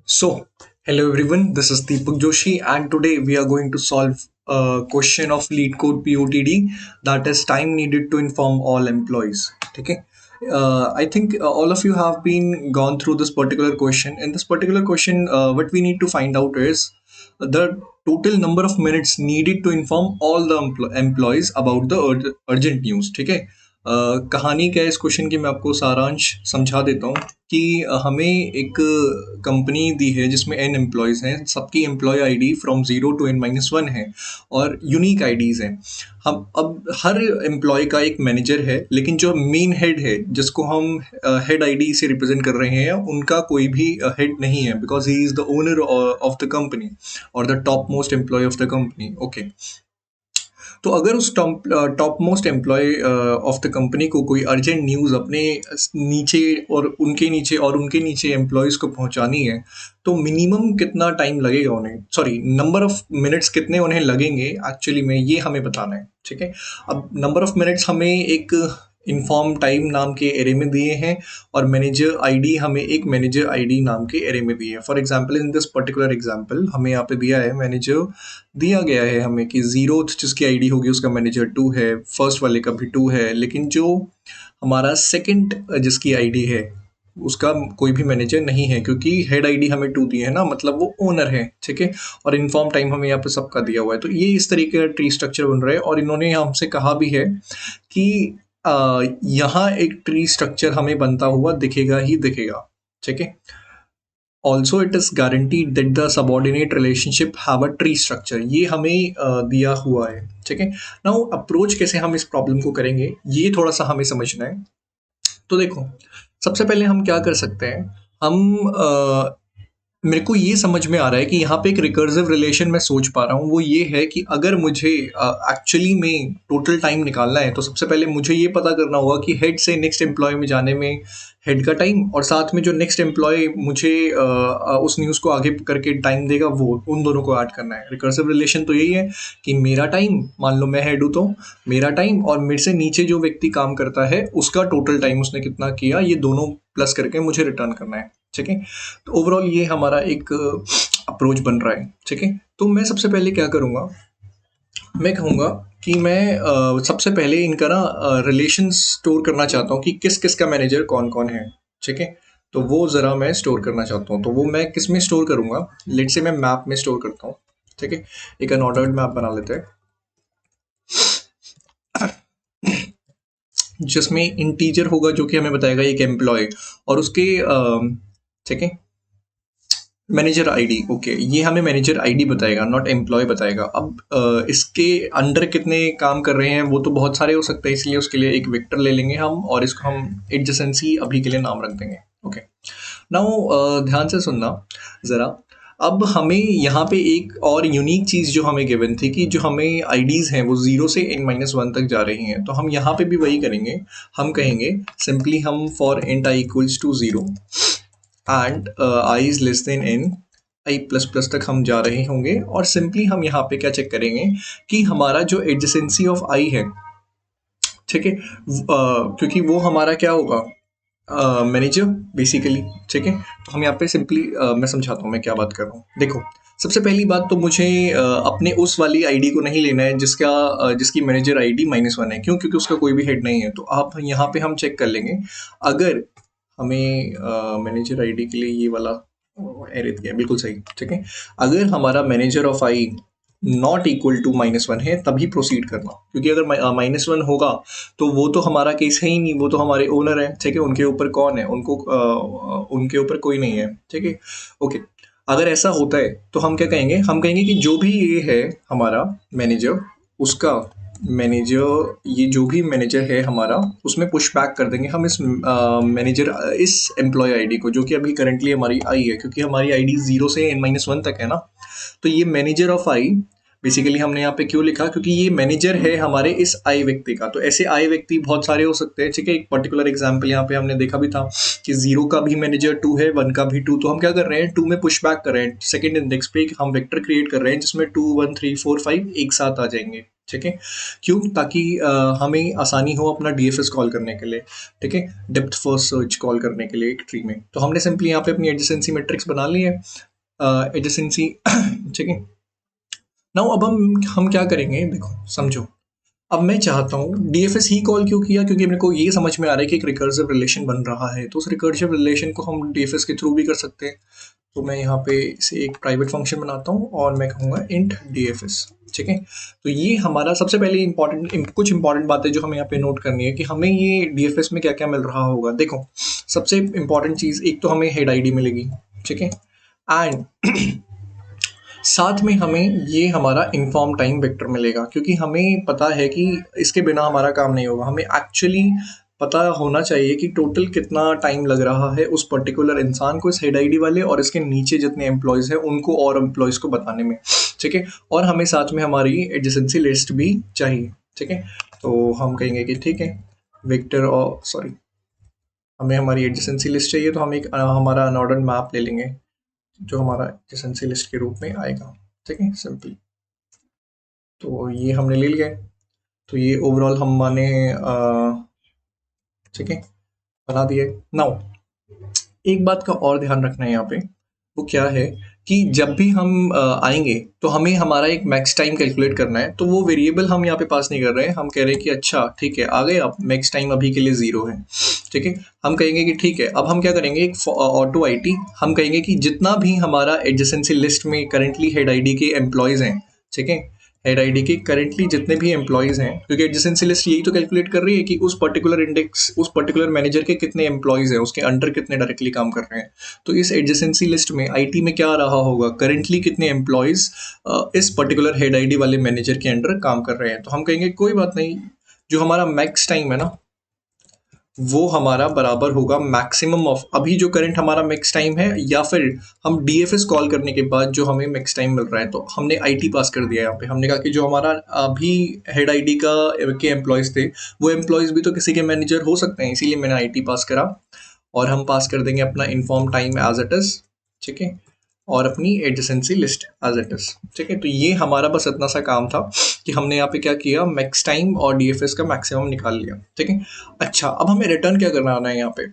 So, hello everyone, this is Deepak Joshi, and today we are going to solve a question of lead code POTD, that is time needed to inform all employees. Okay. I think all of you have been gone through this particular question. In this particular question, what we need to find out is the total number of minutes needed to inform all the employees about the urgent news. ठीक है। कहानी क्या है इस question की, मैं आपको सारांश समझा देता हूँ कि हमें एक कंपनी दी है जिसमें n एम्प्लॉयज़ हैं, सबकी employ ID from 0 to n-1 है और यूनिक आईडीज़ हैं। हम अब हर एम्प्लॉय का एक मैनेजर है, लेकिन जो मेन हेड है जिसको हम हेड आईडी से रिप्रेजेंट कर रहे हैं, उनका कोई भी हेड नहीं है, because he is the owner of the company और the top most employee of the company. Okay. तो अगर उस top most employee of the company को कोई अर्जेंट न्यूज़ अपने नीचे और उनके नीचे एम्प्लॉयज़ को पहुंचानी है, तो मिनिमम कितना टाइम लगेगा उन्हें, सॉरी नंबर ऑफ मिनट्स कितने उन्हें लगेंगे एक्चुअली में, ये हमें बताना है। ठीक है। अब नंबर ऑफ मिनट्स हमें एक इन्फॉर्म टाइम नाम के एरे में दिए हैं और मैनेजर आईडी हमें एक मैनेजर आईडी नाम के एरे में दिए हैं। For example in this particular example हमें यहाँ पे दिया है मैनेजर, दिया गया है हमें कि जीरोथ जिसकी आईडी होगी उसका मैनेजर 2 है, फर्स्ट वाले का भी 2 है, लेकिन जो हमारा सेकंड जिसकी आईडी है उसका कोई भी मैनेजर नहीं है, क्योंकि हेड आईडी हमें 2 दी है ना, मतलब वो ओनर है। ठीक है। और इन्फॉर्म टाइम हमें यहाँ पे सबका दिया हुआ है। तो ये इस तरीके का ट्री स्ट्रक्चर बन रहा है और इन्होंने हमसे कहा भी है कि यहाँ एक ट्री स्ट्रक्चर हमें बनता हुआ दिखेगा ही दिखेगा। ठीक है। Also it is guaranteed that the subordinate relationship have a tree structure, ये हमें दिया हुआ है। ठीक है। नाउ अप्रोच कैसे हम इस प्रॉब्लम को करेंगे, ये थोड़ा सा हमें समझना है। तो देखो, सबसे पहले हम क्या कर सकते हैं, हम मेरे को ये समझ में आ रहा है कि यहाँ पे एक रिकर्सिव रिलेशन मैं सोच पा रहा हूँ, वो ये है कि अगर मुझे एक्चुअली में टोटल टाइम निकालना है, तो सबसे पहले मुझे ये पता करना होगा कि हेड से नेक्स्ट एम्प्लॉय में जाने में हेड का टाइम, और साथ में जो नेक्स्ट एम्प्लॉय मुझे उस न्यूज़ को आगे करके टाइम देगा, वो उन दोनों को ऐड करना है। रिकर्सिव रिलेशन तो यही है कि मेरा टाइम, मान लो मैं हेड हूँ तो मेरा टाइम और मेरे से नीचे जो व्यक्ति काम करता है उसका टोटल टाइम उसने कितना किया, ये दोनों प्लस करके मुझे रिटर्न करना है। ठीक है। तो ओवरऑल ये हमारा एक अप्रोच बन रहा है। ठीक है। तो मैं सबसे पहले क्या करूँगा, मैं कहूँगा कि मैं सबसे पहले इनका ना रिलेशन स्टोर करना चाहता हूँ कि किस किस का मैनेजर कौन कौन है। ठीक है। तो वो ज़रा मैं स्टोर करना चाहता हूँ, तो वो मैं किस में स्टोर करूँगा, लेट से मैं मैप में स्टोर करता हूँ। ठीक है। एक अनऑर्डर्ड मैप बना लेते हैं जिसमें इंटीजर होगा जो कि हमें बताएगा एक एम्प्लॉय और उसके ठीक है, मैनेजर आईडी। ओके, ये हमें मैनेजर आईडी बताएगा, नॉट एम्प्लॉय बताएगा। अब इसके अंडर कितने काम कर रहे हैं वो तो बहुत सारे हो सकते हैं, इसलिए उसके लिए एक वेक्टर ले लेंगे हम और इसको हम एडजेसेंसी अभी के लिए नाम रख देंगे। ओके। नाउ ध्यान से सुनना ज़रा। अब हमें यहाँ पे एक और यूनिक चीज़ जो हमें गिवन थी कि जो हमें आईडीज़ हैं वो 0 से n-1 तक जा रही हैं, तो हम यहाँ पे भी वही करेंगे। हम कहेंगे सिंपली हम for int i equals to 0 and i is less than n, i plus plus तक हम जा रहे होंगे और सिंपली हम यहाँ पे क्या चेक करेंगे कि हमारा जो एडजेसेंसी ऑफ आई है, ठीक है, क्योंकि वो हमारा क्या होगा, मैनेजर बेसिकली। ठीक है। तो हम यहाँ पे सिंपली मैं समझाता हूँ मैं क्या बात कर रहा हूँ। देखो, सबसे पहली बात तो मुझे अपने उस वाली आईडी को नहीं लेना है जिसकी मैनेजर आईडी -1 है। क्यों? क्योंकि उसका कोई भी हेड नहीं है। तो आप यहाँ पे हम चेक कर लेंगे, अगर हमें मैनेजर आईडी के लिए ये वाला एरे दिया है, बिल्कुल सही। ठीक है। अगर हमारा manager of i not equal to -1 है तभी प्रोसीड करना, क्योंकि अगर -1 होगा तो वो तो हमारा केस है ही नहीं, वो तो हमारे ओनर है। ठीक है। उनके ऊपर कौन है, उनके ऊपर कोई नहीं है। ठीक है। ओके। अगर ऐसा होता है तो हम क्या कहेंगे, हम कहेंगे कि जो भी ये है हमारा मैनेजर, उसका मैनेजर, ये जो भी मैनेजर है हमारा, उसमें पुश बैक कर देंगे हम इस एम्प्लॉय आईडी को, जो कि अभी करंटली हमारी आई है, क्योंकि हमारी आईडी 0 से n-1 तक है ना। तो ये मैनेजर ऑफ आई बेसिकली हमने यहाँ पे क्यों लिखा, क्योंकि ये मैनेजर है हमारे इस आई व्यक्ति का। तो ऐसे आई व्यक्ति बहुत सारे हो सकते हैं। ठीक है। एक पर्टिकुलर एग्जांपल यहाँ पे हमने देखा भी था कि 0 का भी मैनेजर 2 है, 1 का भी 2। तो हम क्या कर रहे हैं, 2 में पुश बैक कर रहे हैं, सेकंड इंडेक्स पे हम वेक्टर क्रिएट कर रहे हैं जिसमें 2 1 3 4 5 एक साथ आ जाएंगे। ठीक है। क्यों? ताकि हमें आसानी हो अपना डीएफएस कॉल करने के लिए, ठीक है, डेप्थ फर्स्ट सर्च कॉल करने के लिए एक ट्री में। तो हमने सिंपली यहाँ पे अपनी एडजेसेंसी मैट्रिक्स बना ली है, एडजेसेंसी ठीक है। नाउ अब हम क्या करेंगे, देखो समझो। अब मैं चाहता हूँ डीएफएस ही कॉल क्यों किया, क्योंकि मेरे को ये समझ में आ रहा है कि एक रिकर्सिव रिलेशन बन रहा है, तो उस रिकर्सिव रिलेशन को हम डीएफएस के थ्रू भी कर सकते हैं। तो मैं यहाँ पे इसे एक प्राइवेट फंक्शन बनाता हूँ और मैं कहूँगा इंट डीएफएस, ठीक है। तो ये हमारा सबसे पहले कुछ इंपॉर्टेंट बातें जो हमें यहाँ पे नोट करनी है कि हमें ये डीएफएस में क्या क्या मिल रहा होगा। देखो सबसे इंपॉर्टेंट चीज़, एक तो हमें हेड आईडी मिलेगी, ठीक है, एंड साथ में हमें ये हमारा इन्फॉर्म टाइम वेक्टर मिलेगा, क्योंकि हमें पता है कि इसके बिना हमारा काम नहीं होगा। हमें एक्चुअली पता होना चाहिए कि टोटल कितना टाइम लग रहा है उस पर्टिकुलर इंसान को, इस हेड आईडी वाले और इसके नीचे जितने एम्प्लॉयज़ हैं उनको और एम्प्लॉयज़ को बताने में, ठीक है। और हमें साथ में हमारी एडजेसेंसी लिस्ट भी चाहिए, ठीक है। तो हम कहेंगे कि ठीक है, वेक्टर और सॉरी, हमें हमारी एडजेसेंसी लिस्ट चाहिए, तो हम एक हमारा अनऑर्डर्ड मैप ले लेंगे जो हमारा एडजेसेंसी लिस्ट के रूप में आएगा, ठीक है, सिंपली। तो ये हमने ले लिया है। तो ये ओवरऑल हम माने ठीक है, बना दिए। नाउ एक बात का और ध्यान रखना है यहाँ पे, वो क्या है कि जब भी हम आएंगे तो हमें हमारा एक मैक्स टाइम कैलकुलेट करना है। तो वो वेरिएबल हम यहाँ पे पास नहीं कर रहे हैं, हम कह रहे हैं कि अच्छा ठीक है, आ गए आप, मैक्स टाइम अभी के लिए 0 है, ठीक है। हम कहेंगे कि ठीक है, अब हम क्या करेंगे, एक ऑटो आईटी हम कहेंगे कि जितना भी हमारा एडजेसेंसी लिस्ट में करेंटली हेड आईडी के एम्प्लॉयज़ हैं, ठीक है, हेड आईडी के करेंटली जितने भी एम्प्लॉयज़ हैं, क्योंकि एडजेसेंसी लिस्ट यही तो कैलकुलेट कर रही है कि उस पर्टिकुलर इंडेक्स, उस पर्टिकुलर मैनेजर के कितने एम्प्लॉयज़ हैं, उसके अंडर कितने डायरेक्टली काम कर रहे हैं। तो इस एडजेसेंसी लिस्ट में आईटी में क्या आ रहा होगा, करेंटली कितने एम्प्लॉयज़ इस पर्टिकुलर हेड आईडी वाले मैनेजर के अंडर काम कर रहे हैं। तो हम कहेंगे कोई बात नहीं, जो हमारा मैक्स टाइम है ना, वो हमारा बराबर होगा मैक्सिमम ऑफ अभी जो करंट हमारा मैक्स टाइम है, या फिर हम डीएफएस कॉल करने के बाद जो हमें मैक्स टाइम मिल रहा है। तो हमने आईटी पास कर दिया यहाँ पे, हमने कहा कि जो हमारा अभी हेड आईडी का के एम्प्लॉयज़ थे, वो एम्प्लॉयज़ भी तो किसी के मैनेजर हो सकते हैं, इसीलिए मैंने आईटी पास करा। और हम पास कर देंगे अपना inform time as it is, ठीक है, और अपनी adjacency list as it is, ठीक है। तो ये हमारा बस इतना सा काम था कि हमने यहाँ पे क्या किया, मैक्स टाइम और डीएफएस का मैक्सिमम निकाल लिया, ठीक है। अच्छा, अब हमें रिटर्न क्या करना आना है यहाँ पे।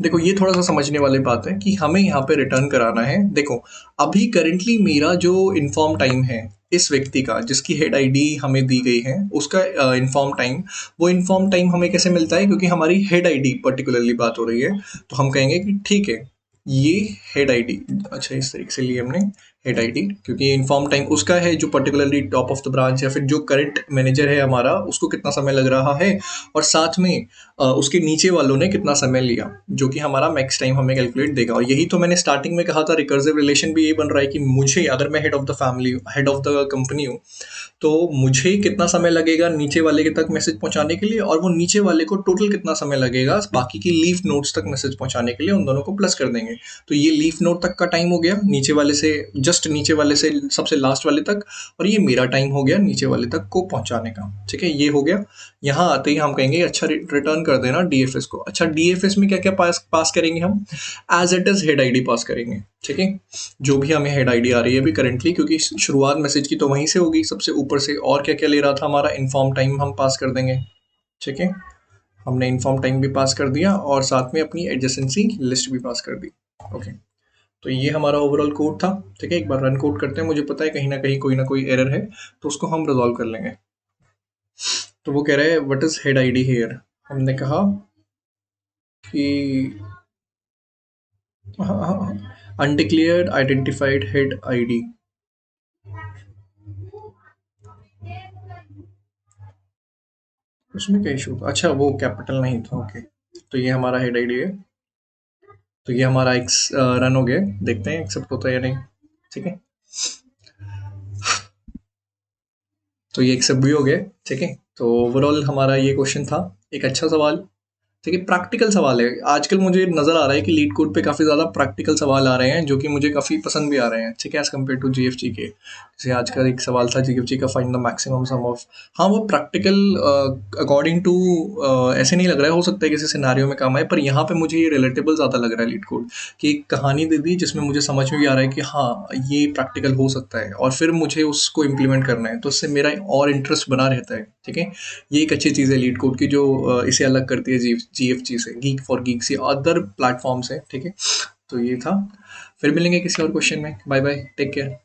देखो ये थोड़ा सा समझने वाली बात है कि हमें यहाँ पे रिटर्न कराना है। देखो अभी करेंटली मेरा जो इन्फॉर्म टाइम है, इस व्यक्ति का जिसकी हेड आईडी हमें दी गई है, उसका इन्फॉर्म टाइम, वो इन्फॉर्म टाइम हमें कैसे मिलता है, क्योंकि हमारी हेड आईडी पर्टिकुलरली बात हो रही है। तो हम कहेंगे कि ठीक है, ये हेड आईडी, अच्छा इस तरीके से लिए हमने हेड आईडी, क्योंकि इन्फॉर्म टाइम उसका है जो particularly top of the branch या फिर जो करंट मैनेजर है हमारा, उसको कितना समय लग रहा है, और साथ में उसके नीचे वालों ने कितना समय लिया, जो कि हमारा मैक्स टाइम हमें कैलकुलेट देगा। और यही तो मैंने स्टार्टिंग में कहा था, रिकर्सिव रिलेशन भी ये बन रहा है कि मुझे, अगर मैं head of the family, head of the company हूँ, तो मुझे कितना समय लगेगा नीचे वाले के तक मैसेज पहुंचाने के लिए, और वो नीचे वाले को टोटल कितना समय लगेगा बाकी की लीफ नोट्स तक मैसेज पहुंचाने के लिए, उन दोनों को प्लस कर देंगे। तो ये लीफ नोट तक का टाइम हो गया, नीचे वाले से, जस्ट नीचे वाले से सबसे लास्ट वाले तक, और ये मेरा टाइम हो गया नीचे वाले तक को पहुंचाने का, ठीक है, ये हो गया। यहाँ आते ही हम कहेंगे अच्छा रिटर्न कर देना डीएफएस को। अच्छा डीएफएस में क्या क्या पास करेंगे हम, as it is head ID पास करेंगे, ठीक है। जो भी हमें हेड आईडी आ रही है अभी करेंटली, क्योंकि शुरुआत मैसेज की तो वहीं से होगी सबसे ऊपर से, और क्या क्या ले रहा था हमारा इन्फॉर्म टाइम हम पास कर देंगे, ठीक है। हमने इन्फॉर्म टाइम भी पास कर दिया और साथ में अपनी एडजेसेंसी लिस्ट भी पास कर दी, ओके। तो ये हमारा ओवरऑल कोड था, ठीक है। एक बार रन कोड करते हैं, मुझे पता है कहीं ना कोई एरर है, तो उसको हम रिजॉल्व कर लेंगे। तो वो कह रहा है what is head ID here, हमने कहा कि अनडिक्लेयर्ड आइडेंटिफाइड हेड आईडी, उसमें क्या इशू था, अच्छा वो कैपिटल नहीं था, ओके। तो ये हमारा हेड आईडी है। तो ये हमारा एक्स रन हो गया, देखते हैं एक्सेप्ट होता है या नहीं, ठीक है। तो ये एक्सेप्ट भी हो गया, ठीक है। तो ओवरऑल हमारा ये क्वेश्चन था, एक अच्छा सवाल, ठीक है, प्रैक्टिकल सवाल है। आजकल मुझे नज़र आ रहा है कि लीड कोड पे काफ़ी ज़्यादा प्रैक्टिकल सवाल आ रहे हैं जो कि मुझे काफ़ी पसंद भी आ रहे हैं, ठीक है, एज़ कम्पेयर टू जीएफजी के। जैसे आज का एक सवाल था जीएफजी का, find the maximum some of. हाँ, वो प्रैक्टिकल अकॉर्डिंग टू ऐसे नहीं लग रहा है, हो सकता है किसी सिनेरियो में काम आए, पर यहाँ पे मुझे ये रिलेटेबल ज़्यादा लग रहा है लीड कोड, कि एक कहानी दे दी जिसमें मुझे समझ में भी आ रहा है कि हाँ, ये प्रैक्टिकल हो सकता है और फिर मुझे उसको इम्प्लीमेंट करना है, तो उससे मेरा और इंटरेस्ट बना रहता है, ठीक है। ये एक अच्छी चीज़ है लीड कोड की, जो इसे अलग करती है जीएफजी से, गीक फॉर गीक से, अदर प्लेटफॉर्म से, ठीक है। तो ये था। फिर मिलेंगे किसी और क्वेश्चन में। Bye bye, take care.